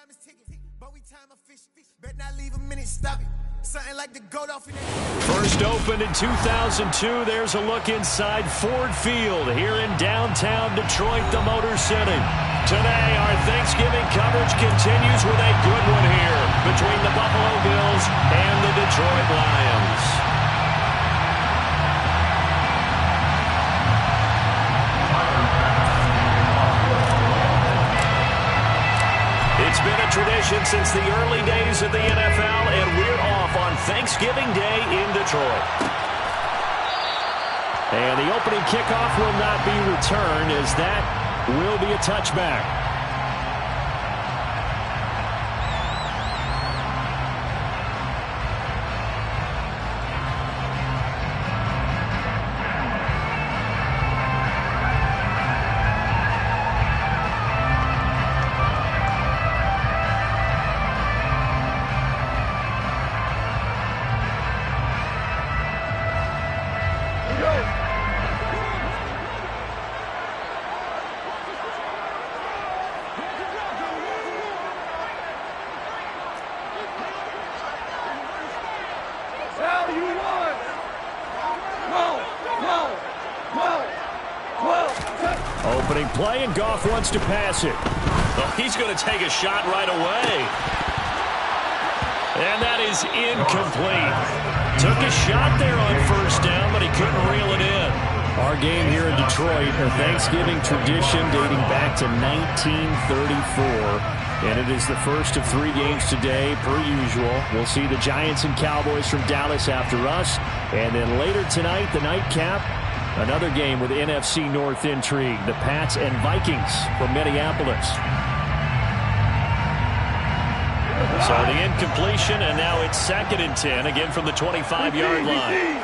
time is ticking, but we time a fish. Bet not leave a minute, stop it. Something like the goat off in that. First opened in 2002. There's a look inside Ford Field here in downtown Detroit, the Motor City. Today, our Thanksgiving coverage continues with a good one here between the Buffalo Bills and the Detroit Lions. It's been a tradition since the early days of the NFL, and we're off on Thanksgiving Day in Detroit. And the opening kickoff will not be returned, as that will be a touchback. Opening play, and Goff wants to pass it. Well, he's going to take a shot right away. And that is incomplete. Took a shot there on first down, but he couldn't reel it in. Our game here in Detroit, a Thanksgiving tradition dating back to 1934. And it is the first of 3 games today, per usual. We'll see the Giants and Cowboys from Dallas after us. And then later tonight, the nightcap, another game with NFC North intrigue, the Pats and Vikings from Minneapolis. So the incompletion, and now it's 2nd and 10, again from the 25-yard line.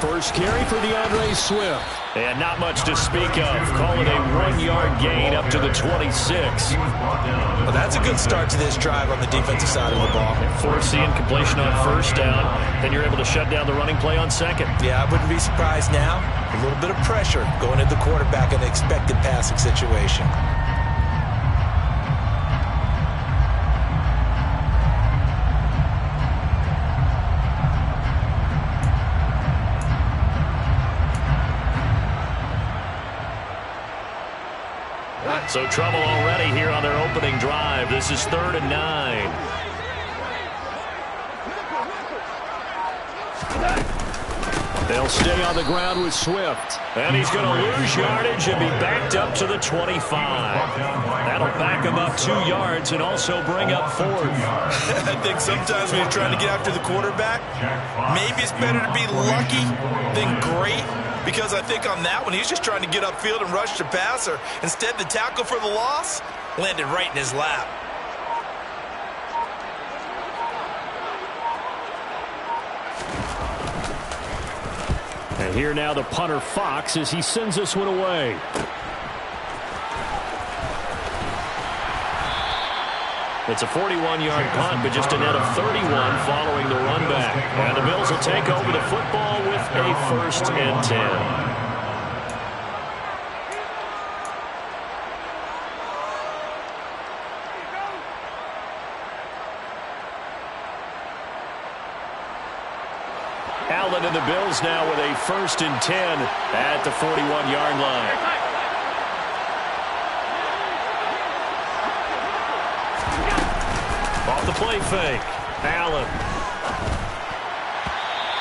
First carry for DeAndre Swift. And not much to speak of. Call it a 1-yard gain up to the 26. Well, that's a good start to this drive on the defensive side of the ball. Force the incompletion on first down. Then you're able to shut down the running play on second. Yeah, I wouldn't be surprised now. A little bit of pressure going at the quarterback in an expected passing situation. So trouble already here on their opening drive. This is 3rd and 9. They'll stay on the ground with Swift. And he's going to lose yardage and be backed up to the 25. That'll back him up 2 yards and also bring up 4th. I think sometimes when you're trying to get after the quarterback, maybe it's better to be lucky than great. Because I think on that one, he's just trying to get upfield and rush the passer. Instead, the tackle for the loss landed right in his lap. And here now the punter Fox as he sends this one away. It's a 41-yard punt, but just a net of 31 following the run back. And the Bills will take over the football with a 1st and 10. Allen and the Bills now with a 1st and 10 at the 41-yard line. Off the play fake. Allen.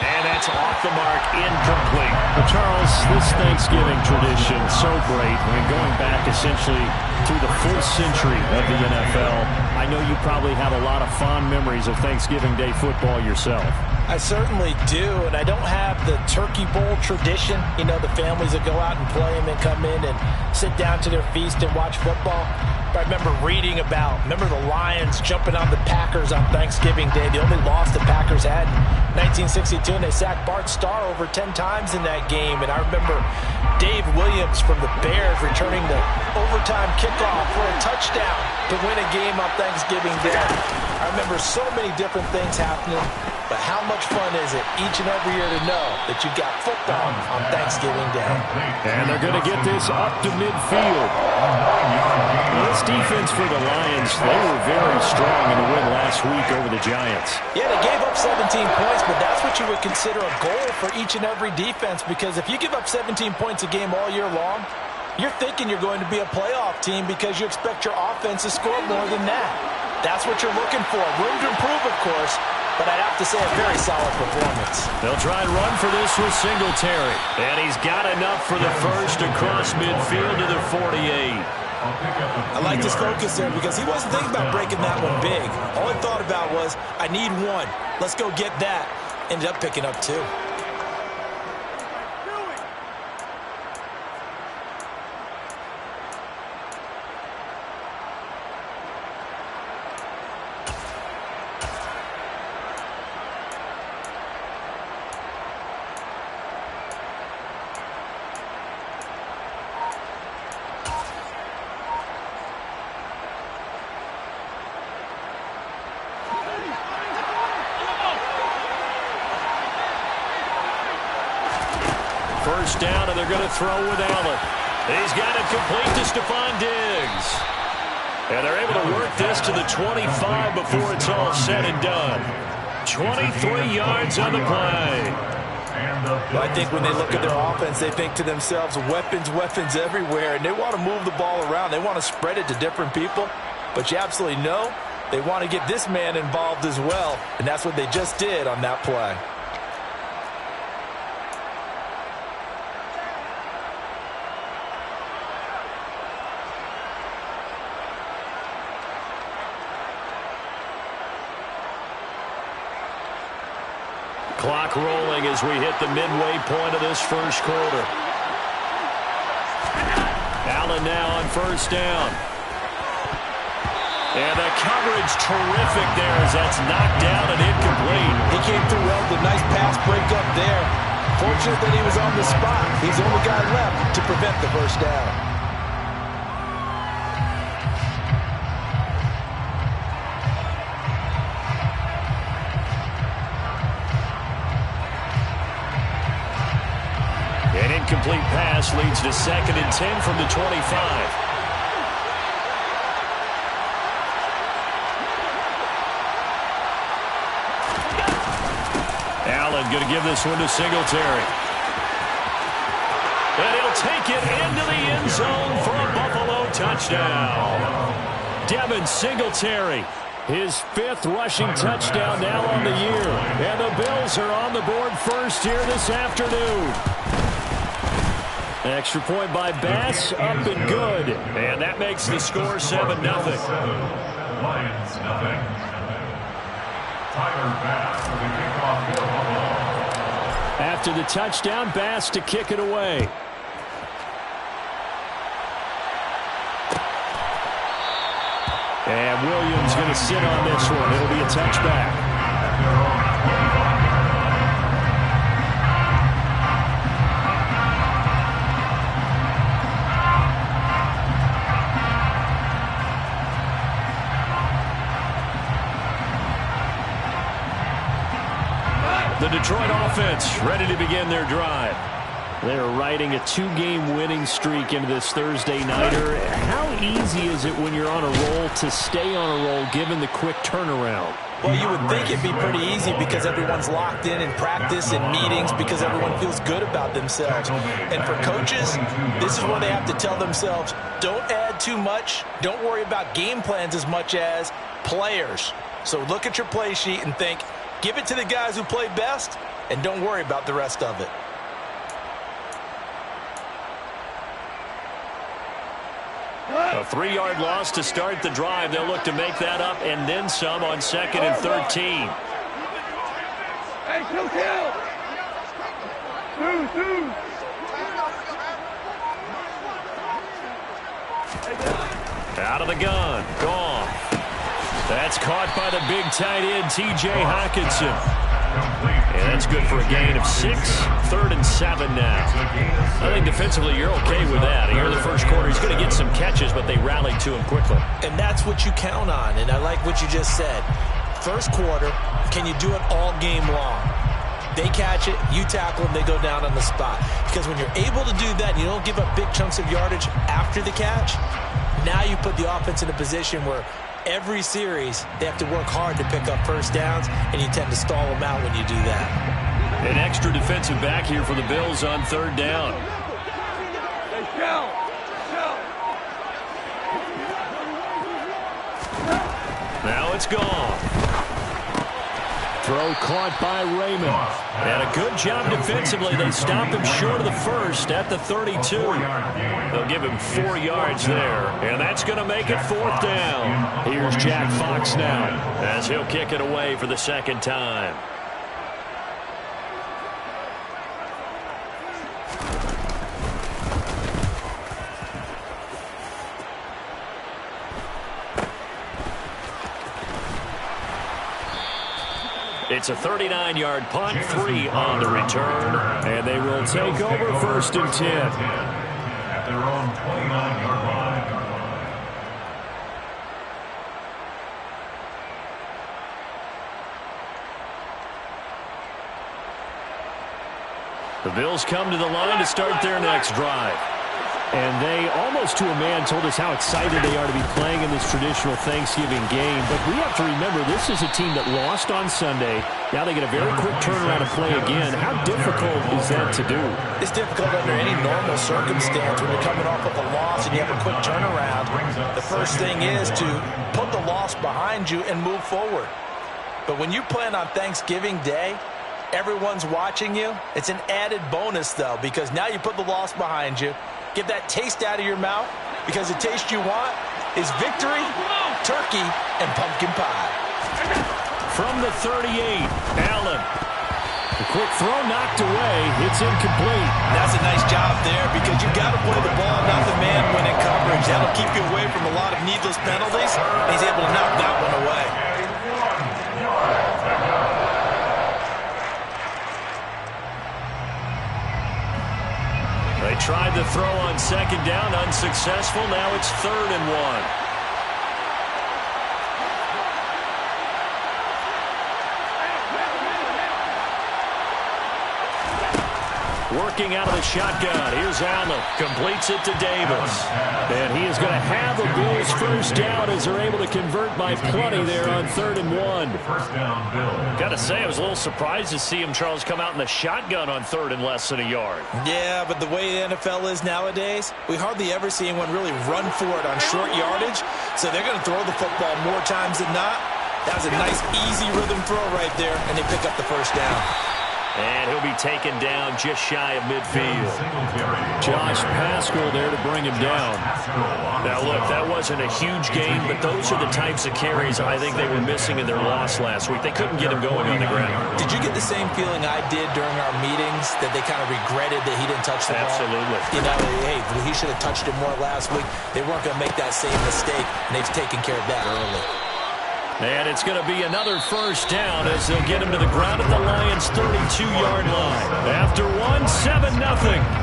And that's off the mark, incomplete. Well, Charles, this Thanksgiving tradition, so great. I mean, going back essentially through the full century of the NFL, I know you probably have a lot of fond memories of Thanksgiving Day football yourself. I certainly do, and I don't have the Turkey Bowl tradition. You know, the families that go out and play and then come in and sit down to their feast and watch football. But I remember reading about, the Lions jumping on the Packers on Thanksgiving Day. The only loss the Packers had in 1962, and they sacked Bart Starr over 10 times in that game. And I remember Dave Williams from the Bears returning the overtime kickoff for a touchdown to win a game on Thanksgiving Day. I remember so many different things happening. But how much fun is it each and every year to know that you've got football on Thanksgiving Day? And they're going to get this up to midfield. This defense for the Lions, they were very strong in the win last week over the Giants. Yeah, they gave up 17 points, but that's what you would consider a goal for each and every defense, because if you give up 17 points a game all year long, you're thinking you're going to be a playoff team because you expect your offense to score more than that. That's what you're looking for. Room to improve, of course, but I'd have to say a very solid performance. They'll try and run for this with Singletary. And he's got enough for the first across midfield to the 48. I like his focus there because he wasn't thinking about breaking that one big. All he thought about was, I need one. Let's go get that. Ended up picking up two. First down, and they're going to throw with Allen. He's got it complete to Stephon Diggs. And they're able to work this to the 25 before it's all said and done. 23 yards on the play. Well, I think when they look at their offense, they think to themselves, weapons, weapons everywhere, and they want to move the ball around. They want to spread it to different people, but you absolutely know they want to get this man involved as well, and that's what they just did on that play. Clock rolling as we hit the midway point of this first quarter. Allen now on first down. And the coverage terrific there as that's knocked down and incomplete. He came through well with a nice pass break up there. Fortunate that he was on the spot. He's the only guy left to prevent the first down. An incomplete pass leads to 2nd and 10 from the 25. Allen going to give this one to Singletary. And he'll take it into the end zone for a Buffalo touchdown. Devin Singletary, his 5th rushing touchdown now on the year. And the Bills are on the board first here this afternoon. Extra point by Bass, up and good. And that makes the score 7-0. Lions, nothing. Tyler Bass with the kickoff for Buffalo. After the touchdown, Bass to kick it away. And Williams going to sit on this one. It'll be a touchback. The Detroit offense ready to begin their drive. They're riding a 2-game winning streak into this Thursday nighter. How easy is it when you're on a roll to stay on a roll given the quick turnaround? Well, you would think it'd be pretty easy because everyone's locked in practice and meetings because everyone feels good about themselves. And for coaches, this is where they have to tell themselves, don't add too much. Don't worry about game plans as much as players. So look at your play sheet and think, give it to the guys who play best, and don't worry about the rest of it. A 3-yard loss to start the drive. They'll look to make that up and then some on 2nd and 13. Hey, kill. Out of the gun. Gone. That's caught by the big tight end, T.J. Hockenson. And that's good for a gain of 6. 3rd and 7 now. I think defensively you're okay with that. Here in the first quarter, he's going to get some catches, but they rallied to him quickly. And that's what you count on, and I like what you just said. first quarter. Can you do it all game long? They catch it, you tackle them, they go down on the spot. Because when you're able to do that, you don't give up big chunks of yardage after the catch, now you put the offense in a position where every series they have to work hard to pick up first downs, and you tend to stall them out when you do that. An extra defensive back here for the Bills on third down. Now it's gone. Throw caught by Raymond. And a good job defensively. They stopped him short of the first at the 32. They'll give him 4 yards there. And that's going to make it fourth down. Here's Jack Fox now as he'll kick it away for the second time. It's a 39-yard punt, 3 on the return, and they will take over 1st and 10. At their own 29-yard line. The Bills come to the line to start their next drive. And they, almost to a man, told us how excited they are to be playing in this traditional Thanksgiving game. But we have to remember, this is a team that lost on Sunday. Now they get a very quick turnaround to play again. How difficult is that to do? It's difficult under any normal circumstance when you're coming off of a loss and you have a quick turnaround. The first thing is to put the loss behind you and move forward. But when you plan on Thanksgiving Day, everyone's watching you. It's an added bonus, though, because now you put the loss behind you. Get that taste out of your mouth, because the taste you want is victory, turkey, and pumpkin pie. From the 38, Allen. The quick throw knocked away. It's incomplete. That's a nice job there, because you've got to play the ball, not the man when in coverage. That'll keep you away from a lot of needless penalties. He's able to knock that one away. They tried the throw on second down, unsuccessful. Now it's 3rd and 1. Working out of the shotgun. Here's Allen. Completes it to Davis. And he is going to have the Bills first down as they're able to convert by plenty there on 3rd and 1. First down, Bills. Got to say, I was a little surprised to see him, Charles, come out in the shotgun on 3rd and less than a yard. Yeah, but the way the NFL is nowadays, we hardly ever see anyone really run for it on short yardage. So they're going to throw the football more times than not. That was a nice, easy rhythm throw right there, and they pick up the first down. And he'll be taken down just shy of midfield. Josh Paschal there to bring him down. Now, look, that wasn't a huge game, but those are the types of carries I think they were missing in their loss last week. They couldn't get him going on the ground. Did you get the same feeling I did during our meetings, that they kind of regretted that he didn't touch the ball? Absolutely. You know, hey, he should have touched it more last week. They weren't going to make that same mistake, and they've taken care of that early. And it's going to be another first down as they'll get him to the ground at the Lions' 32-yard line. After 7-0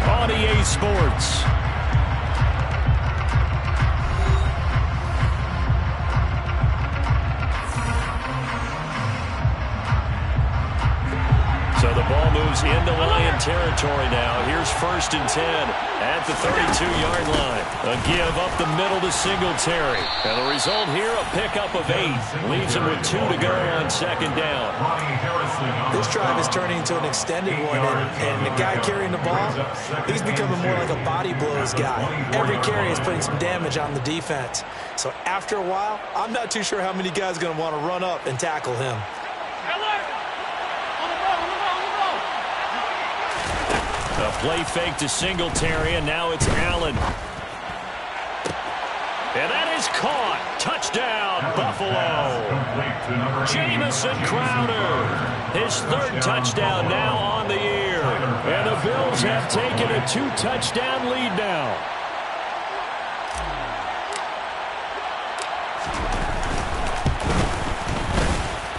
on EA Sports. So the ball moves into Lion territory now. Here's 1st and 10 at the 32-yard line. A give up the middle to Singletary. And the result here, a pickup of 8. Leaves him with 2 to go on second down. This drive is turning into an extended one, and the guy carrying the ball, he's becoming more like a body blows guy. Every carry is putting some damage on the defense. So after a while, I'm not too sure how many guys are going to want to run up and tackle him. A play fake to Singletary, and now it's Allen. And that is caught. Touchdown, Buffalo. Jamison Crowder. His 3rd touchdown now on the year. And the Bills have taken a 2-touchdown lead now.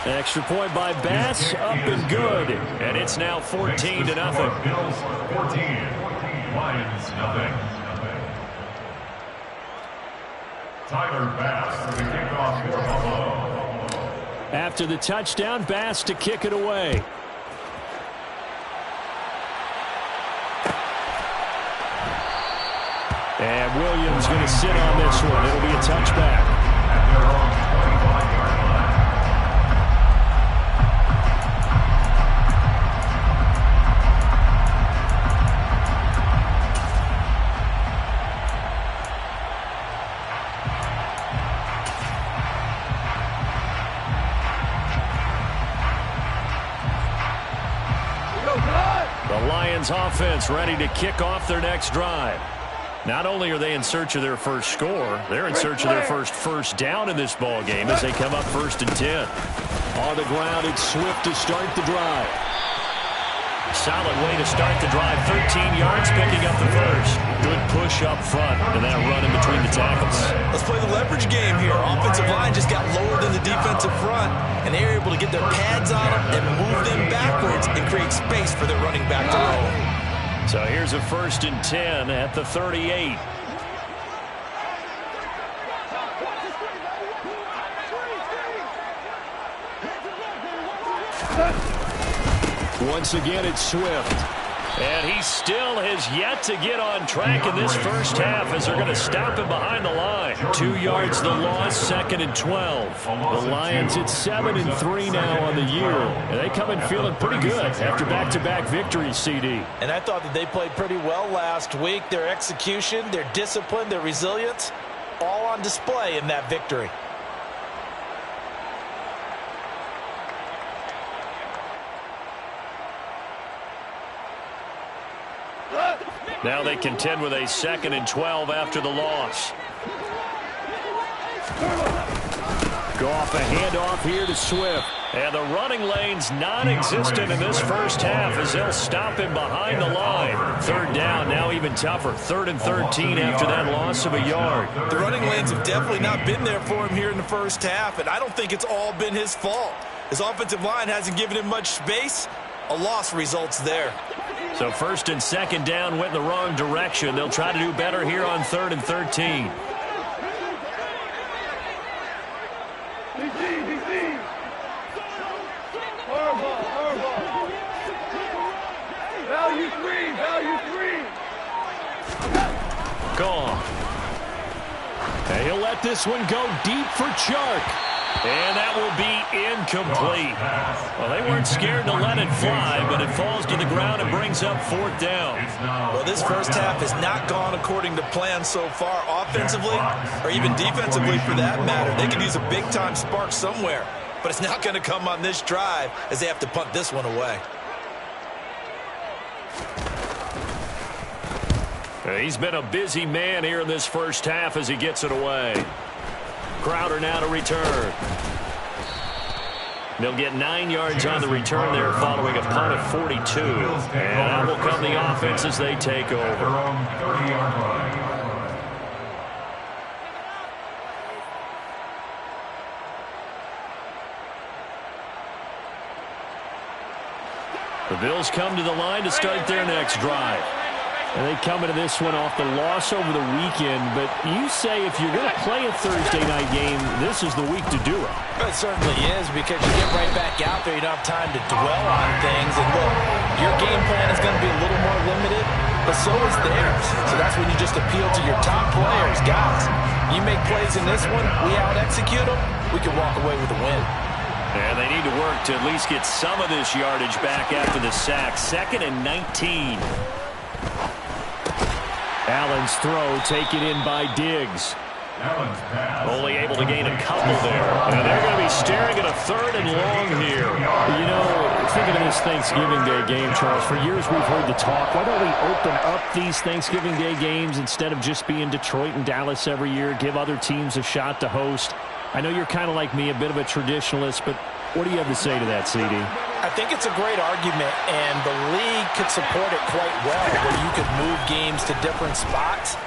Extra point by Bass, up and good. And it's now 14-0. Bills 14, Lions nothing. Tyler Bass for the kickoff for Buffalo. After the touchdown, Bass to kick it away. And Williams going to sit on this one. It'll be a touchback. At their own 25-yard line. The Lions offense ready to kick off their next drive. Not only are they in search of their first score, they're in search of their first down in this ball game as they come up 1st and 10. On the ground, it's Swift to start the drive. Solid way to start the drive. 13 yards, picking up the first. Good push up front, and that run in between the tackles. Let's play the leverage game here. Offensive line just got lower than the defensive front, and they were able to get their pads on them and move them backwards and create space for their running back to roll. So here's a 1st and 10 at the 38. Once again, it's Swift. And he still has yet to get on track in this first half as they're going to stop him behind the line. 2 yards the loss, 2nd and 12. The Lions at 7-3 now on the year. And they come in feeling pretty good after back-to-back victories, CD. And I thought that they played pretty well last week. Their execution, their discipline, their resilience, all on display in that victory. Now they contend with a 2nd and 12 after the loss. Goff a handoff here to Swift. And the running lane's non-existent in this first half as they'll stop him behind the line. 3rd down, now even tougher. 3rd and 13 after that loss of a yard. The running lanes have definitely not been there for him here in the first half, and I don't think it's all been his fault. His offensive line hasn't given him much space. A loss results there. So 1st and 2nd down went in the wrong direction. They'll try to do better here on 3rd and 13. DC. Horrible. Value three. Gone. And he'll let this one go deep for Chark. And that will be incomplete. Well, they weren't scared to let it fly, but it falls to the ground and brings up 4th down. Well, this first half has not gone according to plan so far, offensively or even defensively for that matter. They could use a big-time spark somewhere, but it's not going to come on this drive as they have to punt this one away. He's been a busy man here in this first half as he gets it away. Crowder now to return. They'll get 9 yards on the return there following a punt of 42. And out will come the offense as they take over. Their own 30-yard line. The Bills come to the line to start their next drive. And they come into this one off the loss over the weekend. But you say if you're going to play a Thursday night game, this is the week to do it. It certainly is, because you get right back out there. You don't have time to dwell on things. And look, your game plan is going to be a little more limited, but so is theirs. So that's when you just appeal to your top players. Guys, you make plays in this one, we out-execute them, we can walk away with a win. And they need to work to at least get some of this yardage back after the sack. 2nd and 19. Allen's throw taken in by Diggs. Only able to gain a couple there. And they're going to be staring at a 3rd and long here. You know, thinking of this Thanksgiving Day game, Charles, for years we've heard the talk. Why don't we open up these Thanksgiving Day games instead of just being Detroit and Dallas every year, give other teams a shot to host? I know you're kind of like me, a bit of a traditionalist, but what do you have to say to that, CD? I think it's a great argument, and the league could support it quite well, where you could move games to different spots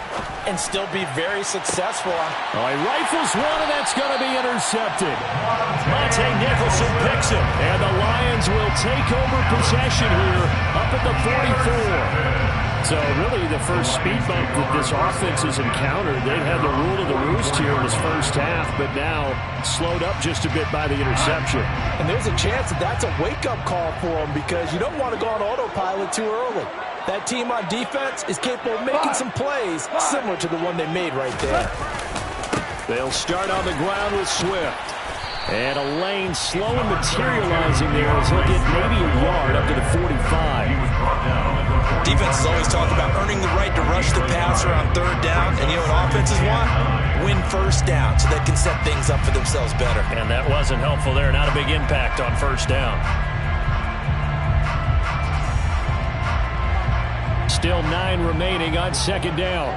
and still be very successful. He rifles one, and that's going to be intercepted. Monte Nicholson picks it, and the Lions will take over possession here up at the 44. So really the first speed bump that this offense has encountered, they've had the rule of the roost here in this first half, but now slowed up just a bit by the interception. And there's a chance that that's a wake-up call for them because you don't want to go on autopilot too early. That team on defense is capable of making some plays similar to the one they made right there. They'll start on the ground with Swift. And a lane slow and materializing there as he'll get maybe a yard up to the 45. Defenses always talk about earning the right to rush the passer on third down. And you know what offenses want? Win first down so they can set things up for themselves better. And that wasn't helpful there. Not a big impact on first down. Still 9 remaining on second down.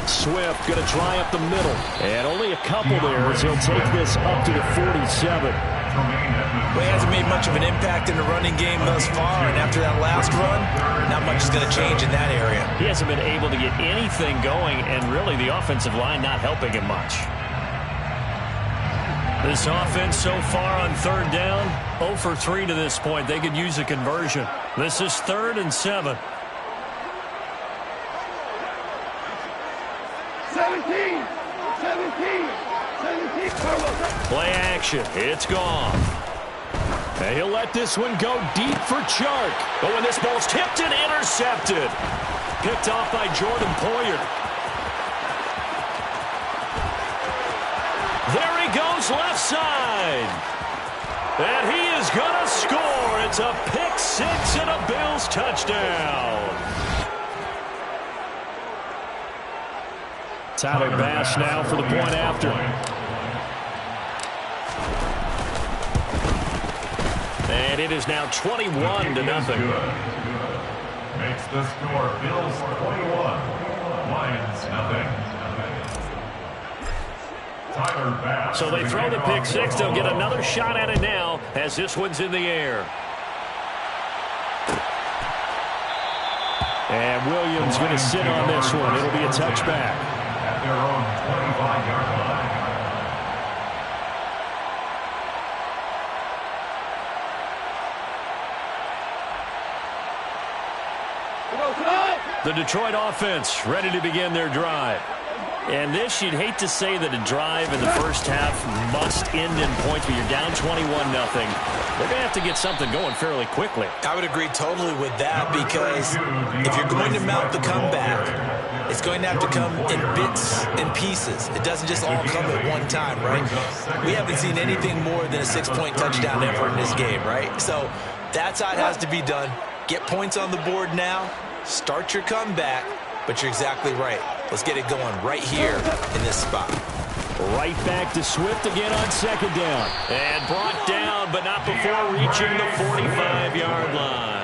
Swift going to try up the middle. And only a couple there as he'll take this up to the 47. Well, he hasn't made much of an impact in the running game thus far, and after that last run, not much is going to change in that area. He hasn't been able to get anything going, and really the offensive line not helping him much. This offense so far on third down, 0 for 3 to this point. They could use a conversion. This is 3rd and 7. 17. Play action. It's gone. And he'll let this one go deep for Chark. Oh, and this ball's tipped and intercepted. Picked off by Jordan Poyer. There he goes left side. And he is going to score. It's a pick six and a Bills touchdown. Tyler Bass now for the point after. And it is now 21-0. Makes the score Bills 21, Lions nothing. Tyler Bass. So they throw the pick six. They'll get another shot at it now as this one's in the air. And Williams going to sit on this one. It'll be a touchback. At their own 25-yard line. The Detroit offense ready to begin their drive. And this, you'd hate to say that a drive in the first half must end in points, but you're down 21-0. They're going to have to get something going fairly quickly. I would agree totally with that because if you're going to mount the comeback, it's going to have to come in bits and pieces. It doesn't just all come at one time, right? We haven't seen anything more than a 6-point touchdown ever in this game, right? So that's how it has to be done. Get points on the board now. Start your comeback. But you're exactly right. Let's get it going right here in this spot. Right back to Swift again on second down. And brought down, but not before reaching the 45-yard line.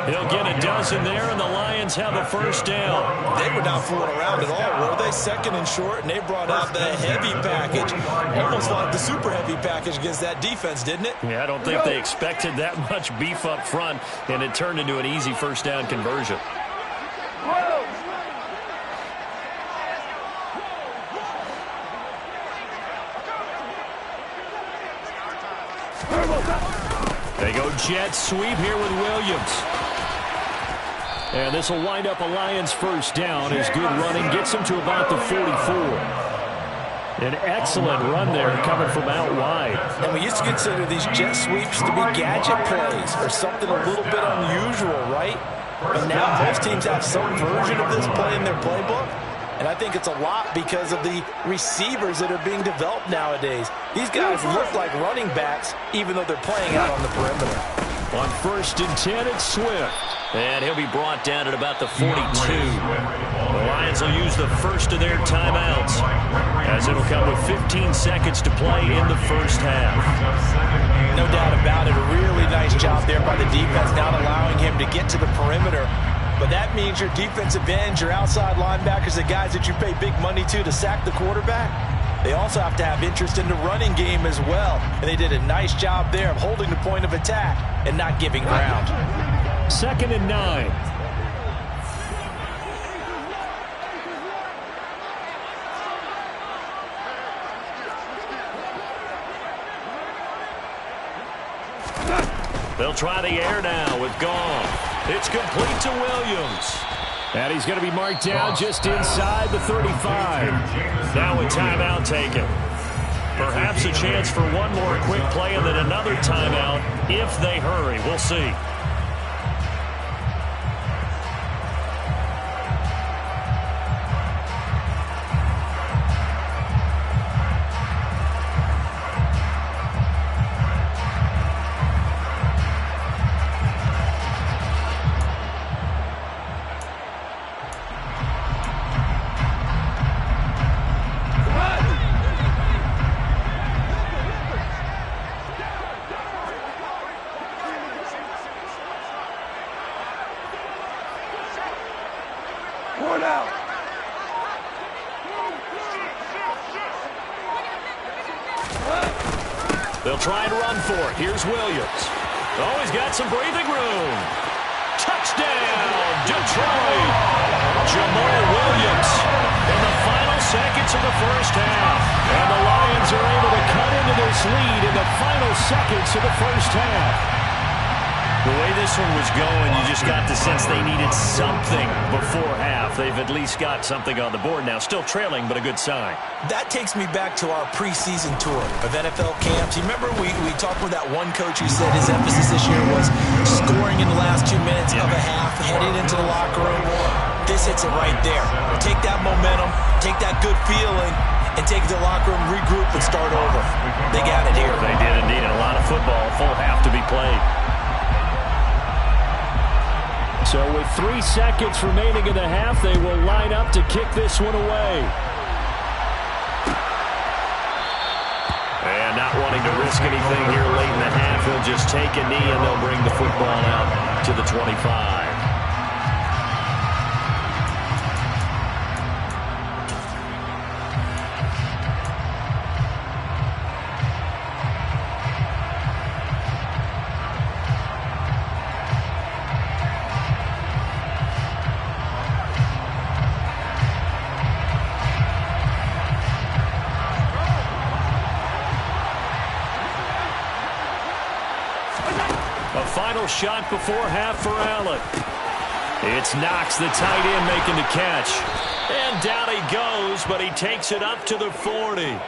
He'll get a dozen there, and the Lions have a first down. They were not fooling around at all, were they? Second and short, and they brought out the heavy package. Almost like the super heavy package against that defense, didn't it? Yeah, I don't think they expected that much beef up front, and it turned into an easy first down conversion. They go jet sweep here with Williams. And this will wind up a Lions first down as good running gets them to about the 44. An excellent run there coming from out wide. And we used to consider these jet sweeps to be gadget plays or something a little bit unusual, right? And now most teams have some version of this play in their playbook. And I think it's a lot because of the receivers that are being developed nowadays. These guys look like running backs, even though they're playing out on the perimeter. On 1st and 10, it's Swift. And he'll be brought down at about the 42. The Lions will use the first of their timeouts, as it'll come with 15 seconds to play in the first half. No doubt about it. A really nice job there by the defense, not allowing him to get to the perimeter. But that means your defensive ends, your outside linebackers, the guys that you pay big money to sack the quarterback, they also have to have interest in the running game as well. And they did a nice job there of holding the point of attack and not giving ground. 2nd and 9. They'll try the air now with Goff. It's complete to Williams. And he's going to be marked down just inside the 35. Now a timeout taken. Perhaps a chance for one more quick play and then another timeout if they hurry. We'll see. They'll try and run for it. Here's Williams. Oh, he's got some breathing room. Touchdown, Detroit. Jamal Williams in the final seconds of the first half. And the Lions are able to cut into this lead in the final seconds of the first half. The way this one was going, you just got the sense they needed something before half. They've at least got something on the board now. Still trailing, but a good sign. That takes me back to our preseason tour of NFL camps. You remember we talked with that one coach who said his emphasis this year was scoring in the last 2 minutes of a half, heading into the locker room. This hits it right there. Take that momentum, take that good feeling, and take it to the locker room, regroup, and start over. They got it here. They did indeed. A lot of football, full half to be played. So with 3 seconds remaining in the half, they will line up to kick this one away. And not wanting to risk anything here late in the half, he'll just take a knee and they'll bring the football out to the 25. Final shot before half for Allen. It's Knox, the tight end, making the catch. And down he goes, but he takes it up to the 40.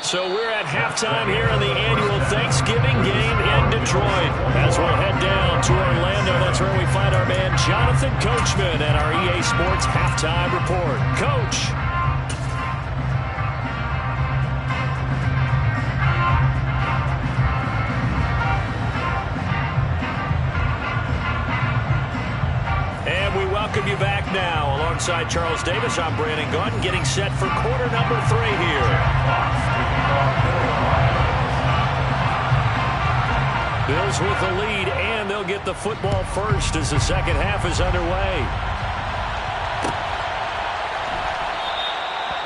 So we're at halftime here in the annual Thanksgiving game in Detroit. As we'll head down to Orlando, that's where we find our man Jonathan Coachman at our EA Sports Halftime Report. Coach. Welcome you back now. Alongside Charles Davis, I'm Brandon Gaudin, getting set for quarter number 3 here. Bills with the lead, and they'll get the football first as the second half is underway.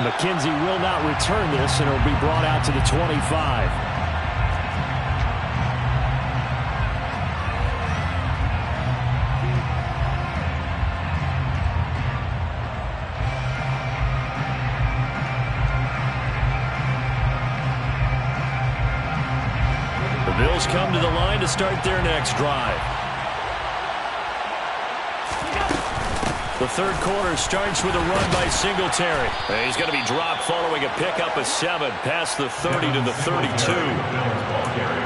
McKenzie will not return this, and it'll be brought out to the 25. Bills come to the line to start their next drive. The third quarter starts with a run by Singletary. He's going to be dropped following a pickup of 7 past the 30 to the 32.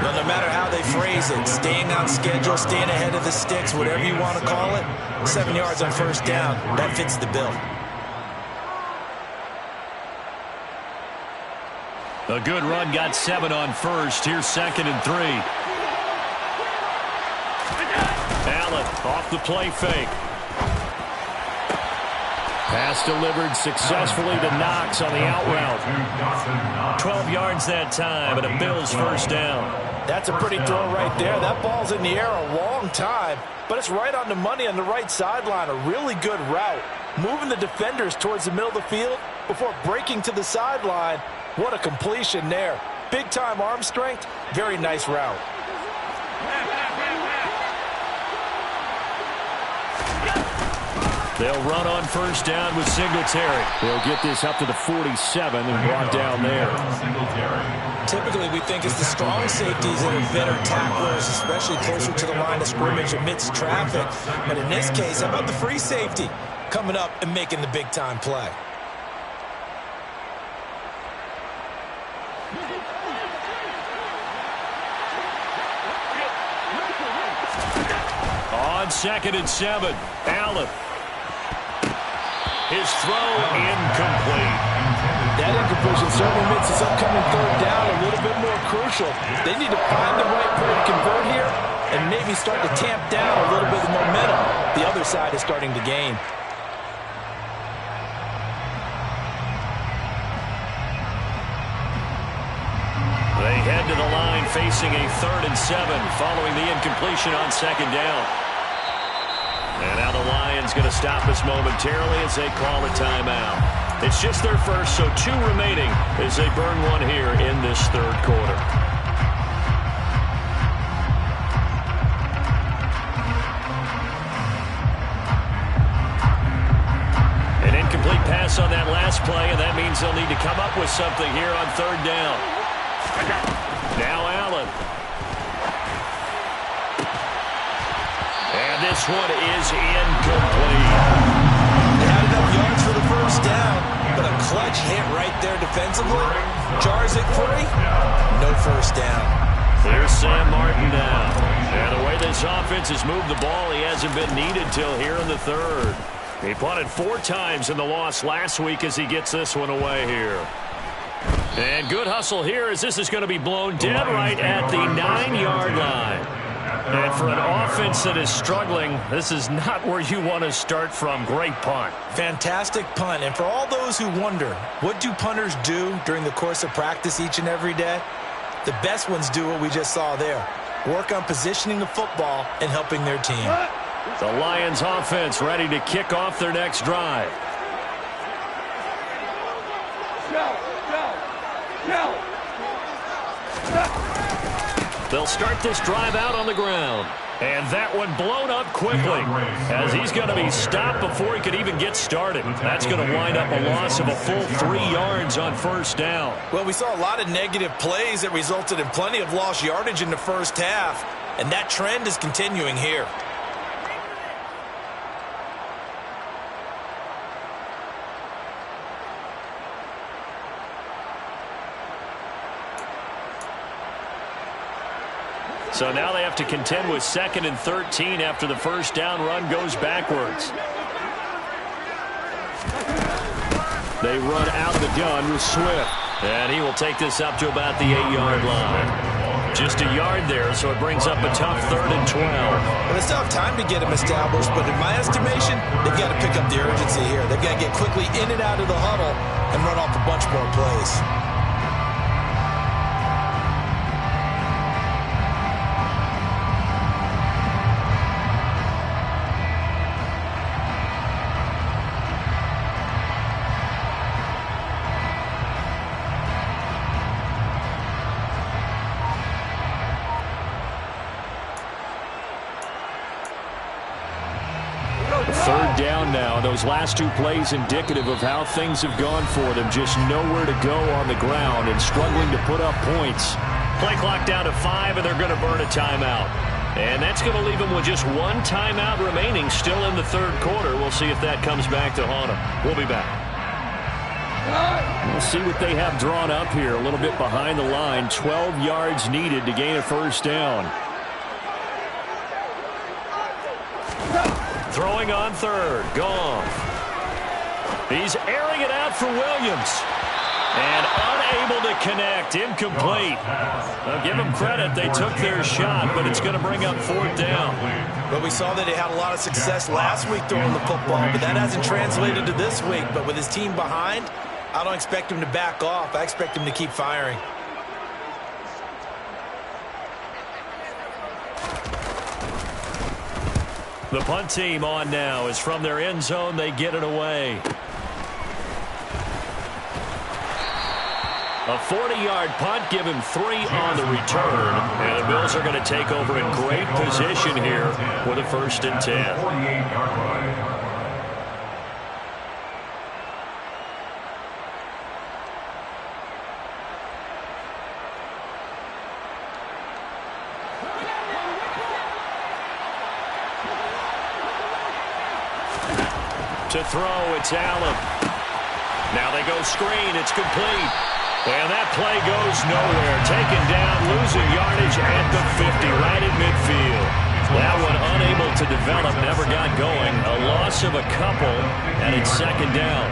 Well, no matter how they phrase it, staying on schedule, staying ahead of the sticks, whatever you want to call it, 7 yards on first down, that fits the bill. A good run got 7 on first. Here's 2nd and 3. Allen off the play fake. Pass delivered successfully to Knox on the out route. 12 yards that time, and a Bills first down. That's a pretty throw right there. That ball's in the air a long time, but it's right on the money on the right sideline. A really good route. Moving the defenders towards the middle of the field before breaking to the sideline. What a completion there. Big-time arm strength. Very nice route. They'll run on first down with Singletary. They'll get this up to the 47 and brought down there. Typically, we think it's the strong safeties that are better tacklers, especially closer to the line of scrimmage amidst traffic. But in this case, how about the free safety coming up and making the big-time play? On 2nd and 7, Allen. His throw incomplete. That incompletion certainly makes this upcoming third down a little bit more crucial. They need to find the right play to convert here and maybe start to tamp down a little bit of momentum. The other side is starting to gain. They head to the line facing a 3rd and 7 following the incompletion on 2nd down. And now the Lions going to stop us momentarily as they call a timeout. It's just their first, so 2 remaining as they burn one here in this 3rd quarter. An incomplete pass on that last play, and that means they'll need to come up with something here on 3rd down. Now Allen. And this one is incomplete. They had enough yards for the first down, but a clutch hit right there defensively. Jars it free. No first down. Here's Sam Martin now. And the way this offense has moved the ball, he hasn't been needed till here in the 3rd. He punted 4 times in the loss last week as he gets this one away here. And good hustle here as this is going to be blown dead right at the 9-yard line. And for an offense that is struggling, this is not where you want to start from. Great punt. Fantastic punt. And for all those who wonder, what do punters do during the course of practice each and every day? The best ones do what we just saw there. Work on positioning the football and helping their team. The Lions offense ready to kick off their next drive. They'll start this drive out on the ground. And that one blown up quickly as he's going to be stopped before he could even get started. That's going to wind up a loss of a full 3 yards on first down. Well, we saw a lot of negative plays that resulted in plenty of lost yardage in the first half, and that trend is continuing here. So now they have to contend with 2nd and 13 after the first down run goes backwards. They run out of the gun with Swift. And he will take this up to about the 8-yard line. Just a yard there, so it brings up a tough 3rd and 12. Well, they still have time to get him established, but in my estimation, they've got to pick up the urgency here. They've got to get quickly in and out of the huddle and run off a bunch more plays. Those last 2 plays indicative of how things have gone for them. Just nowhere to go on the ground and struggling to put up points. Play clock down to 5, and they're going to burn a timeout. And that's going to leave them with just 1 timeout remaining still in the 3rd quarter. We'll see if that comes back to haunt them. We'll be back. We'll see what they have drawn up here. A little bit behind the line. 12 yards needed to gain a first down. Throwing on 3rd. Goff. He's airing it out for Williams. And unable to connect. Incomplete. I'll give them credit. They took their shot, but it's going to bring up 4th down. But we saw that he had a lot of success last week throwing the football, but that hasn't translated to this week. But with his team behind, I don't expect him to back off. I expect him to keep firing. The punt team on now is from their end zone. They get it away. A 40-yard punt, give him 3 on the return. And the Bills are going to take over in great position here with a 1st and 10. To throw, it's Allen. Now they go screen. It's complete. And that play goes nowhere. Taken down, losing yardage at the 50, right at midfield. That one unable to develop, never got going. A loss of a couple, and it's second down.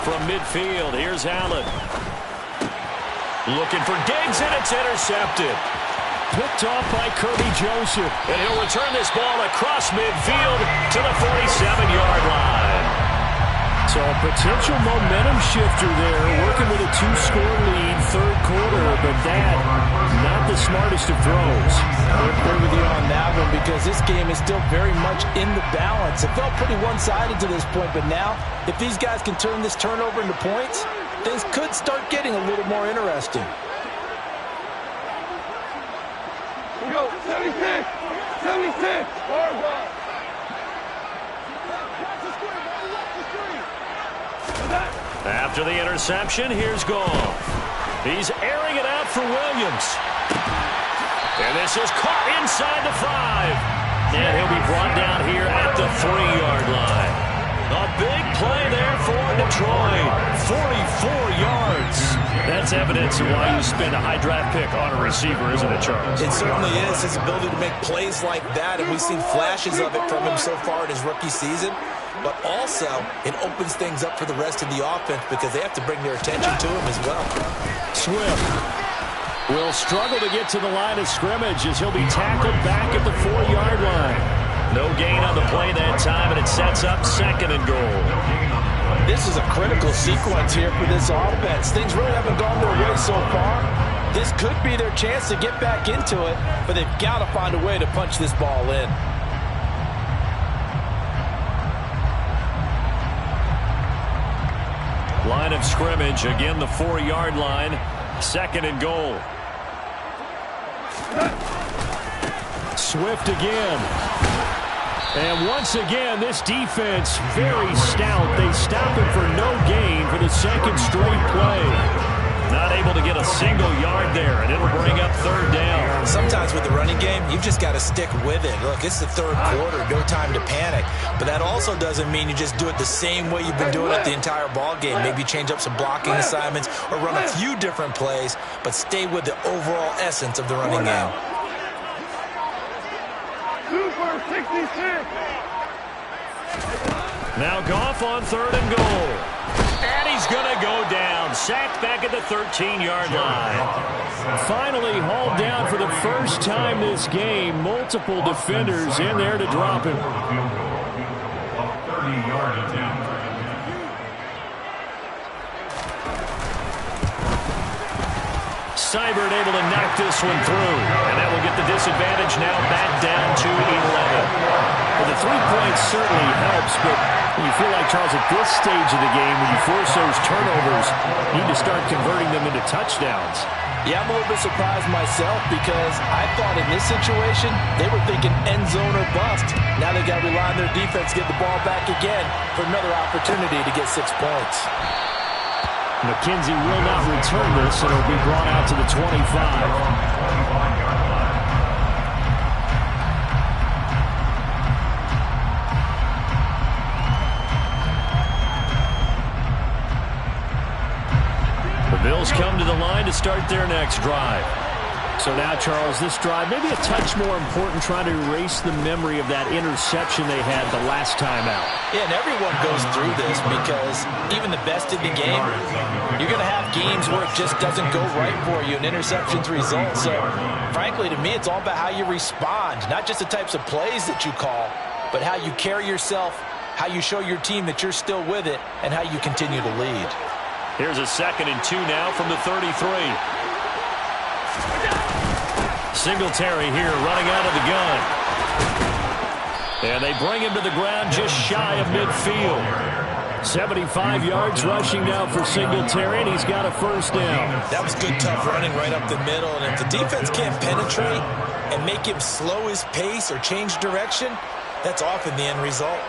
From midfield, here's Allen. Looking for Diggs, and it's intercepted. Picked off by Kirby Joseph. And he'll return this ball across midfield to the 47-yard line. So a potential momentum shifter there, working with a 2-score lead, third quarter, but that, not the smartest of throws. I agree with you on that one because this game is still very much in the balance. It felt pretty one-sided to this point, but now, if these guys can turn this turnover into points, things could start getting a little more interesting. We go, 76, 76, Harbaugh. After the interception, here's Goff. He's airing it out for Williams. And this is caught inside the 5. And he'll be brought down here at the 3-yard line. A big play there for Detroit. 44 yards. That's evidence of why you spend a high draft pick on a receiver, isn't it, Charles? It certainly is. His ability to make plays like that, and we've seen flashes of it from him so far in his rookie season. But also, it opens things up for the rest of the offense because they have to bring their attention to him as well. Swift will struggle to get to the line of scrimmage as he'll be tackled back at the 4-yard line. No gain on the play that time, and it sets up second and goal. This is a critical sequence here for this offense. Things really haven't gone their way so far. This could be their chance to get back into it, but they've got to find a way to punch this ball in. Line of scrimmage, again the 4-yard line, second and goal. Swift again. And once again, this defense very stout. They stop him for no gain for the second straight play. Not able to get a single yard there, and it'll bring up third down. Sometimes with the running game, you've just got to stick with it. Look, it's the third quarter, no time to panic. But that also doesn't mean you just do it the same way you've been doing it the entire ball game. Maybe change up some blocking assignments or run a few different plays, but stay with the overall essence of the running game. Super 66. Now Goff on third and goal. And he's going to go down. Sacked back at the 13-yard line. Finally hauled down for the first time this game. Multiple defenders in there to drop him. 30-yard attempt. Seibert able to knock this one through. And that will get the disadvantage now back down to 11. Well, the 3 points certainly helps, but you feel like, Charles, at this stage of the game, when you force those turnovers, you need to start converting them into touchdowns. Yeah, I'm a little bit surprised myself because I thought in this situation, they were thinking end zone or bust. Now they got to rely on their defense to get the ball back again for another opportunity to get 6 points. McKenzie will not return this, and it'll be brought out to the 25. Bills come to the line to start their next drive. So now, Charles, this drive maybe a touch more important, trying to erase the memory of that interception they had the last time out. Yeah, and everyone goes through this because even the best in the game, you're going to have games where it just doesn't go right for you, and interceptions result. So, frankly, to me, it's all about how you respond, not just the types of plays that you call, but how you carry yourself, how you show your team that you're still with it, and how you continue to lead. Here's a 2nd and 2 now from the 33. Singletary here running out of the gun. And they bring him to the ground just shy of midfield. 75 yards rushing now for Singletary, and he's got a first down. That was good, tough running right up the middle. And if the defense can't penetrate and make him slow his pace or change direction, that's often the end result.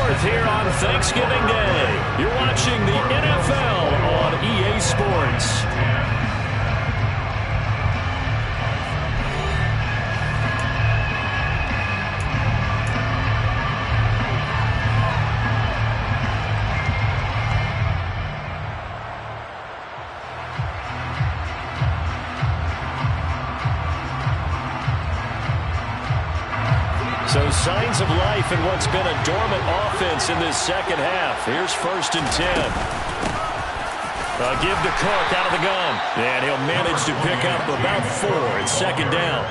4th here on Thanksgiving Day. You're watching the NFL on EA Sports. So signs of life in what's been a dormant offense in this second half. Here's 1st and 10. Give to Cook out of the gun. And he'll manage to pick up about 4 at 2nd down.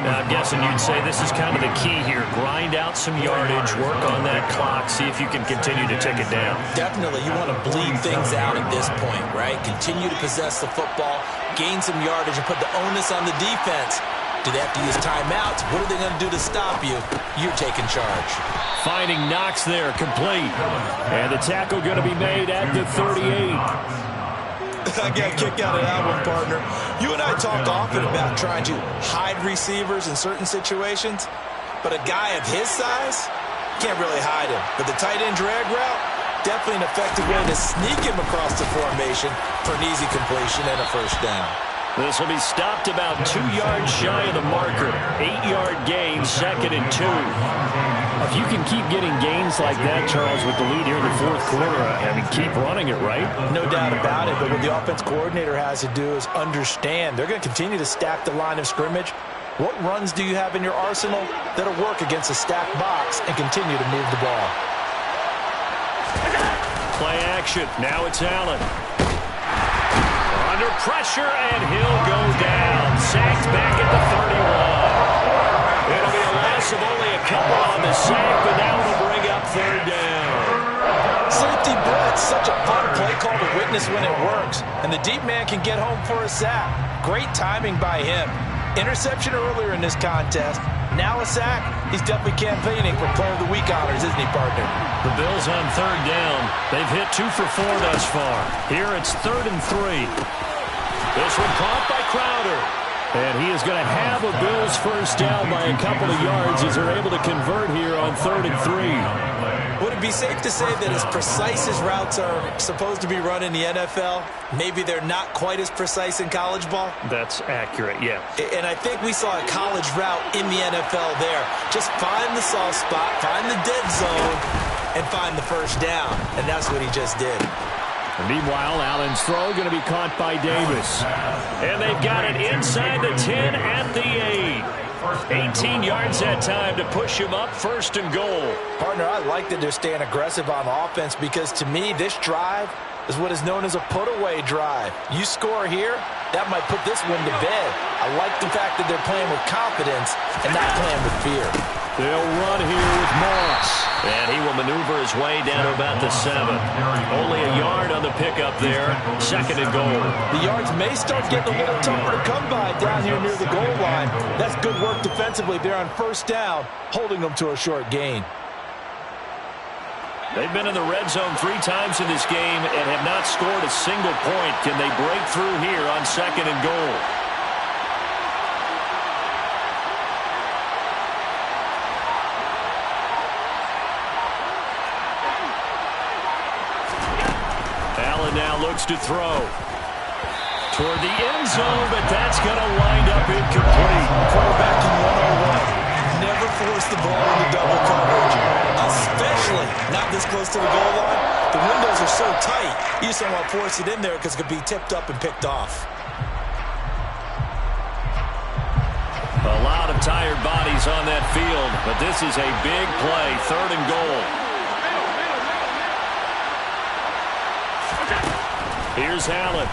Now, I'm guessing you'd say this is kind of the key here. Grind out some yardage, work on that clock, see if you can continue to tick it down. Definitely, you want to bleed things out at this point, right? Continue to possess the football, gain some yardage, and put the onus on the defense. Do they have to use timeouts? What are they going to do to stop you? You're taking charge. Finding Knox there, complete. And the tackle going to be made at the 38. I got a kick out of that one, partner. You and I talk often about trying to hide receivers in certain situations, but a guy of his size can't really hide him. But the tight end drag route, definitely an effective way to sneak him across the formation for an easy completion and a 1st down. This will be stopped about 2 yards shy of the marker. 8-yard gain, 2nd and 2. If you can keep getting gains like that, Charles, with the lead here in the 4th quarter, I mean, keep running it, right? No doubt about it, but what the offense coordinator has to do is understand they're going to continue to stack the line of scrimmage. What runs do you have in your arsenal that'll work against a stacked box and continue to move the ball? Play action. Now it's Allen. Under pressure, and he'll go down. Sacked back at the 31. It'll be a loss of only a couple on the sack, but now it'll bring up 3rd down. Safety blitz, such a fun play call to witness when it works. And the deep man can get home for a sack. Great timing by him. Interception earlier in this contest. Now a sack. He's definitely campaigning for Player of the Week honors, isn't he, partner? The Bills on 3rd down. They've hit 2 for 4 thus far. Here it's 3rd and 3. This one caught by Crowder. And he is going to have a Bills 1st down by a couple of yards as they're able to convert here on 3rd and 3. Would it be safe to say that as precise as routes are supposed to be run in the NFL, maybe they're not quite as precise in college ball? That's accurate, yeah. And I think we saw a college route in the NFL there. Just find the soft spot, find the dead zone, and find the 1st down. And that's what he just did. And meanwhile, Allen's throw going to be caught by Davis. And they've got it inside the 10 at the 8. 18 yards that time to push him up 1st and goal. Partner, I like that they're staying aggressive on offense because to me, this drive is what is known as a put-away drive. You score here, that might put this one to bed. I like the fact that they're playing with confidence and not playing with fear. They'll run here with Moss. And he will maneuver his way down to about the 7. Only a yard on the pickup there. 2nd and goal. The yards may start getting a little tougher to come by down here near the goal line. That's good work defensively there on 1st down, holding them to a short gain. They've been in the red zone 3 times in this game and have not scored a single point. Can they break through here on 2nd and goal? Allen now looks to throw toward the end zone, but that's going to wind up incomplete. Quarterbacking 101. Never force the ball into double coverage, especially not this close to the goal line. The windows are so tight, you just don't want to force it in there because it could be tipped up and picked off. A lot of tired bodies on that field, but this is a big play, 3rd and goal. Here's Allen.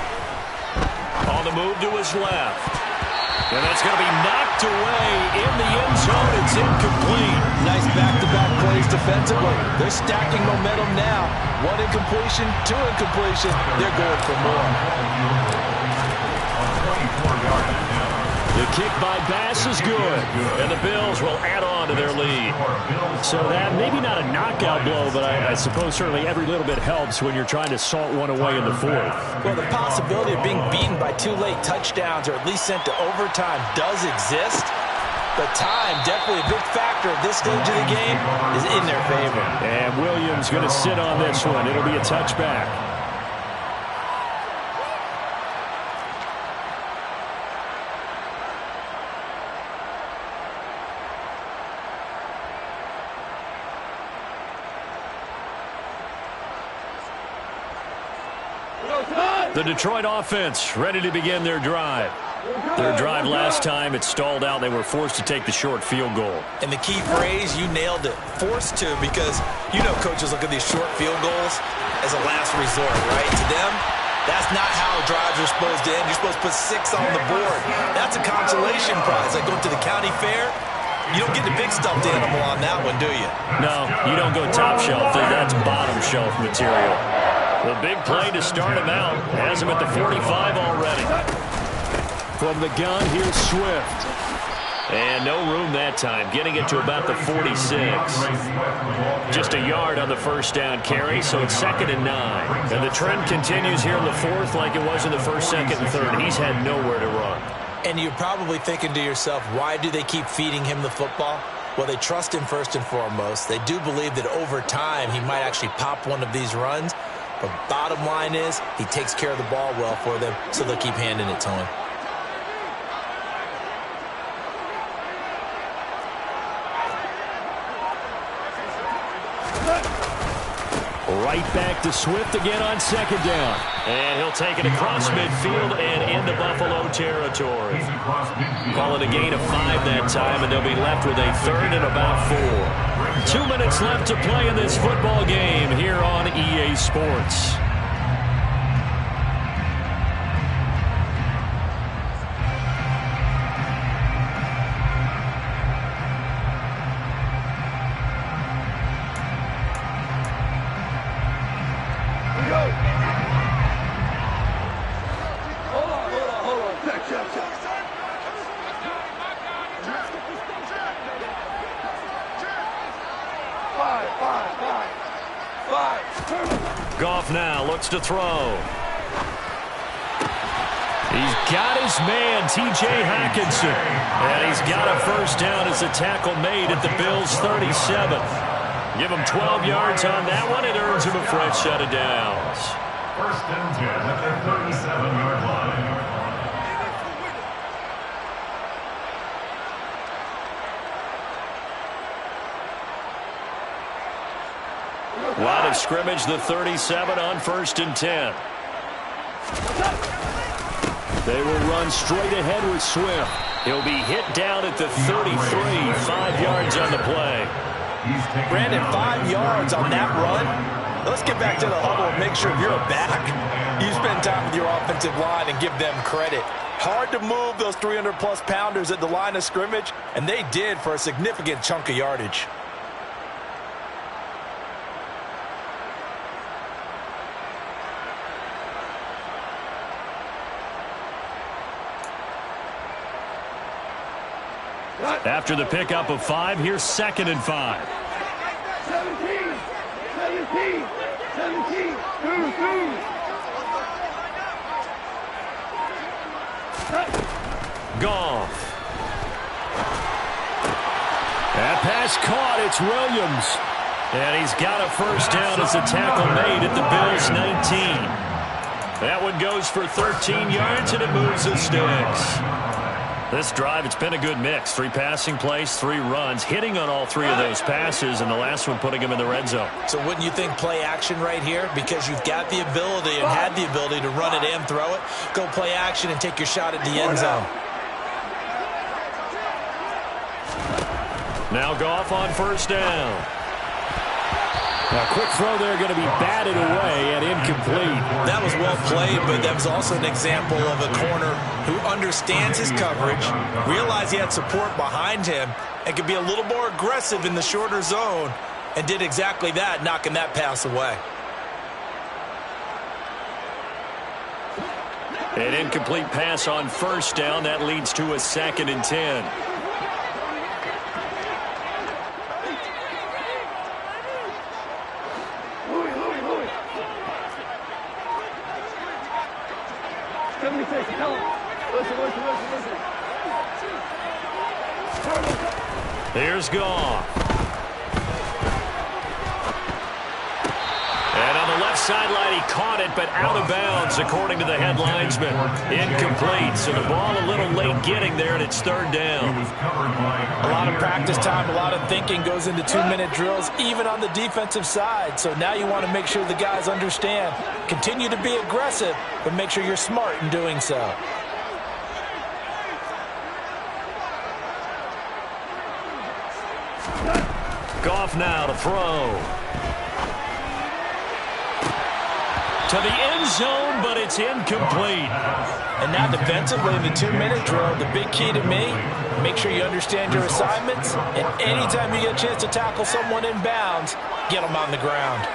On the move to his left. And that's going to be knocked away in the end zone. It's incomplete. Nice back-to-back plays defensively. They're stacking momentum now. 1 incompletion, 2 incompletion. They're going for more. The kick by Bass is good. And the Bills will add on to their lead. So that, maybe not a knockout blow, but I suppose certainly every little bit helps when you're trying to salt one away in the 4th. Well, the possibility of being beaten by 2 late touchdowns or at least sent to overtime does exist. But time, definitely a big factor at this stage of the game, is in their favor. And Williams going to sit on this one. It'll be a touchback. The Detroit offense ready to begin their drive. Their drive last time, it stalled out. They were forced to take the short field goal. And the key phrase, you nailed it, forced to, because you know coaches look at these short field goals as a last resort, right? To them, that's not how drives are supposed to end. You're supposed to put 6 on the board. That's a consolation prize. Like going to the county fair, you don't get the big stuffed animal on that one, do you? No, you don't go top shelf. That's bottom shelf material. The big play to start him out. Has him at the 45 already. From the gun, here's Swift. And no room that time, getting it to about the 46. Just a yard on the first down carry, so it's 2nd and 9. And the trend continues here in the 4th like it was in the 1st, 2nd, and 3rd. He's had nowhere to run. And you're probably thinking to yourself, why do they keep feeding him the football? Well, they trust him first and foremost. They do believe that over time he might actually pop one of these runs. But bottom line is, he takes care of the ball well for them, so they'll keep handing it to him. Right back to Swift again on 2nd down. And he'll take it across midfield and into Buffalo territory. Call it a gain of 5 that time, and they'll be left with a 3rd and about 4. 2 minutes left to play in this football game here on EA Sports. Goff now looks to throw. He's got his man, T.J. Hockenson. And he's got a first down as a tackle made at the Bills' 37. Give him 12 yards on that one. It earns him a fresh set of downs. 1st and 10 at their 37-yard line. Line of scrimmage, the 37 on 1st and 10. They will run straight ahead with Swift. He'll be hit down at the 33, 5 yards on the play. Brandon, 5 yards on that run. Let's get back to the huddle and make sure you're back. You spend time with your offensive line and give them credit. Hard to move those 300-plus pounders at the line of scrimmage, and they did for a significant chunk of yardage. After the pickup of 5, here's 2nd and 5. 17, 2. Goff. That pass caught. It's Williams. And he's got a first down as a tackle made at the Bills' 19. That one goes for 13 yards, and it moves the sticks. This drive, it's been a good mix. 3 passing plays, 3 runs, hitting on all 3 of those passes, and the last one putting him in the red zone. So wouldn't you think play action right here? Because you've got the ability and had the ability to run it and throw it. Go play action and take your shot at the end zone. Now Goff on first down. A quick throw there going to be batted away and incomplete. That was well played, but that was also an example of a corner who understands his coverage, realized he had support behind him, and could be a little more aggressive in the shorter zone, and did exactly that, knocking that pass away. An incomplete pass on first down. That leads to a 2nd and 10. Listen. Here's Goff. And on the left sideline, he caught it, but out of bounds, according to the head linesman. Incomplete, so the ball a little late getting there, and it's third down. A lot of practice time, a lot of thinking goes into 2-minute drills, even on the defensive side. So now you want to make sure the guys understand. Continue to be aggressive, but make sure you're smart in doing so. Goff now to throw. To the end zone, but it's incomplete. And now defensively in the 2-minute drill, the big key to me, make sure you understand your assignments, and anytime you get a chance to tackle someone in bounds, get them on the ground.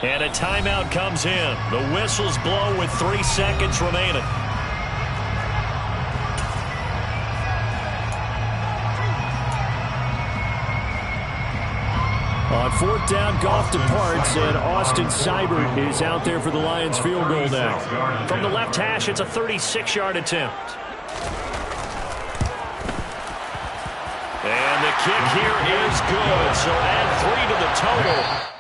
And a timeout comes in. The whistles blow with 3 seconds remaining. On fourth down, Goff departs, and Austin Seibert is out there for the Lions field goal now. From the left hash, it's a 36-yard attempt. And the kick here is good, so add 3 to the total.